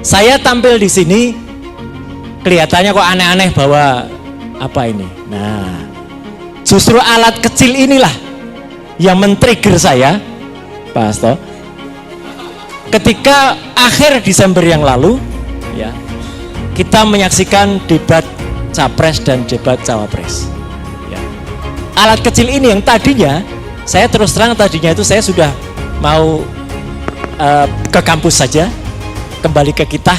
Saya tampil di sini kelihatannya kok aneh-aneh bahwa apa ini. Nah, justru alat kecil inilah yang men-trigger saya, Pak Hasto. Ketika akhir Desember yang lalu, ya, kita menyaksikan debat Capres dan debat Cawapres. Ya. Alat kecil ini yang tadinya, saya terus terang tadinya itu saya sudah mau ke kampus saja, kembali ke kita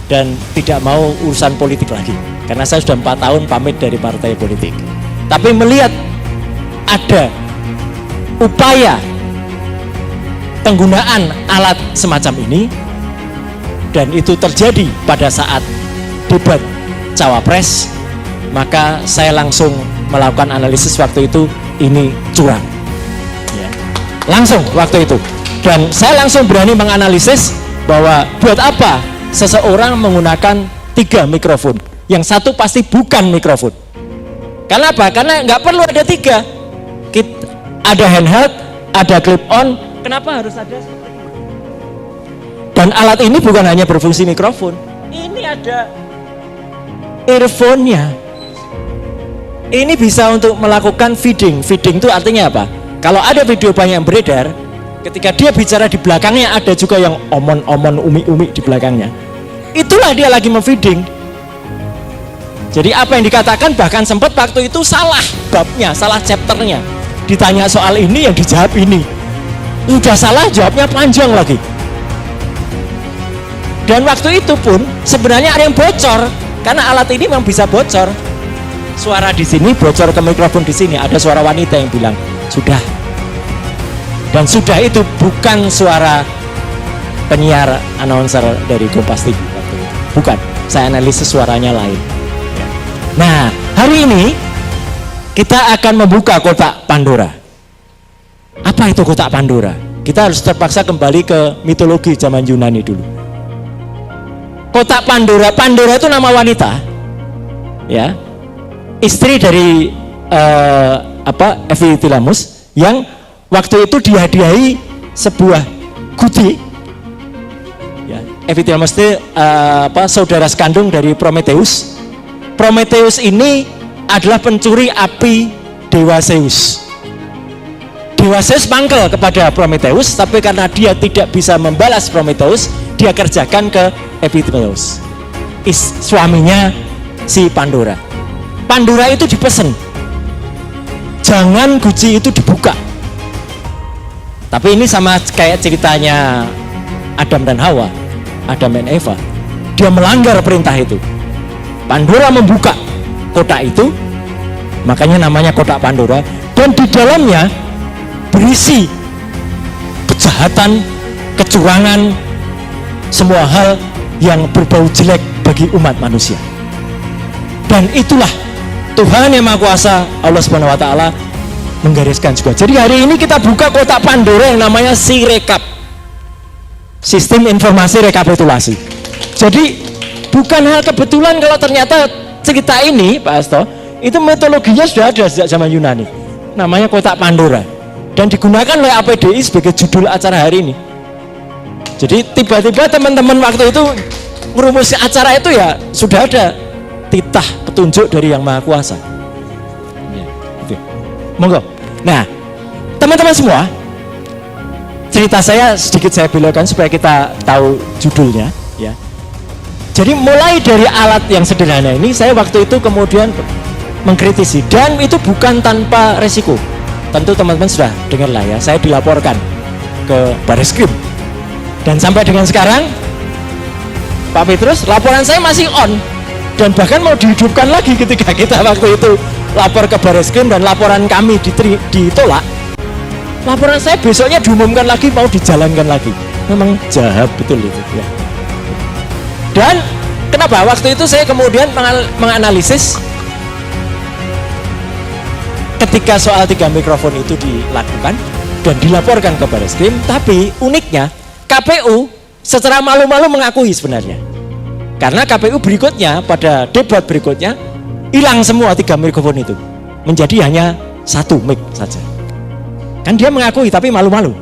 dan tidak mau urusan politik lagi. Karena saya sudah 4 tahun pamit dari partai politik. Tapi melihat ada upaya penggunaan alat semacam ini dan itu terjadi pada saat debat Cawapres, maka saya langsung melakukan analisis waktu itu, ini curang ya. Langsung waktu itu, dan saya langsung berani menganalisis bahwa buat apa seseorang menggunakan 3 mikrofon, yang satu pasti bukan mikrofon. Karena apa? Karena nggak perlu ada 3. Ada handheld, ada clip on, kenapa harus ada seperti ini? Dan alat ini bukan hanya berfungsi mikrofon, ini ada earphone-nya. Ini bisa untuk melakukan feeding. Feeding itu artinya apa? Kalau ada video banyak yang beredar, ketika dia bicara di belakangnya ada juga yang omon-omon, umi-umi di belakangnya. Itulah dia lagi memfeeding. Jadi apa yang dikatakan bahkan sempat waktu itu salah babnya, salah chapternya. Ditanya soal ini yang dijawab ini. Udah salah jawabnya panjang lagi. Dan waktu itu pun sebenarnya ada yang bocor, karena alat ini memang bisa bocor. Suara di sini bocor ke mikrofon di sini, ada suara wanita yang bilang sudah. Dan sudah itu bukan suara penyiar announcer dari Kompas TV. Bukan, saya analisis suaranya lain. Nah, hari ini kita akan membuka kotak Pandora. Apa itu kotak Pandora? Kita harus terpaksa kembali ke mitologi zaman Yunani dulu. Kotak Pandora, Pandora itu nama wanita, ya, istri dari Ephialtes yang waktu itu dihadiahi sebuah goodie. Ya, Ephialtes itu saudara sekandung dari Prometheus. Prometheus ini adalah pencuri api Dewa Zeus. Dewa Zeus mangkel kepada Prometheus, tapi karena dia tidak bisa membalas Prometheus, dia kerjakan ke Ephialtes, suaminya si Pandora. Pandora itu dipesen, jangan guci itu dibuka. Tapi ini sama kayak ceritanya Adam dan Hawa, Adam dan Eva. Dia melanggar perintah itu. Pandora membuka kotak itu, makanya namanya kotak Pandora, dan di dalamnya berisi kejahatan, kecurangan, semua hal yang berbau jelek bagi umat manusia. Dan itulah Tuhan yang Maha Kuasa, Allah Subhanahu wa taala menggariskan juga. Jadi hari ini kita buka kotak Pandora yang namanya Sirekap, Sistem Informasi Rekapitulasi. Jadi bukan hal kebetulan kalau ternyata cerita ini, Pak Hasto, itu metodologinya sudah ada sejak zaman Yunani. Namanya kotak Pandora. Dan digunakan oleh APDI sebagai judul acara hari ini. Jadi tiba-tiba teman-teman waktu itu merumuskan acara itu, ya sudah ada titah petunjuk dari Yang Maha Kuasa. Ya, gitu. Monggo. Nah, teman-teman semua, cerita saya sedikit saya belokkan supaya kita tahu judulnya, ya. Jadi mulai dari alat yang sederhana ini, saya waktu itu kemudian mengkritisi, dan itu bukan tanpa resiko. Tentu teman-teman sudah dengar lah ya, saya dilaporkan ke Bareskrim, dan sampai dengan sekarang Pak Petrus, laporan saya masih on, dan bahkan mau dihidupkan lagi ketika kita waktu itu lapor ke Bareskrim dan laporan kami ditolak. Laporan saya besoknya diumumkan lagi, mau dijalankan lagi. Memang jahat betul itu ya. Dan kenapa waktu itu saya kemudian menganalisis ketika soal 3 mikrofon itu dilakukan dan dilaporkan ke Bareskrim, tapi uniknya KPU secara malu-malu mengakui sebenarnya, karena KPU berikutnya pada debat berikutnya hilang semua 3 mikrofon itu, menjadi hanya 1 mic saja. Kan dia mengakui tapi malu-malu.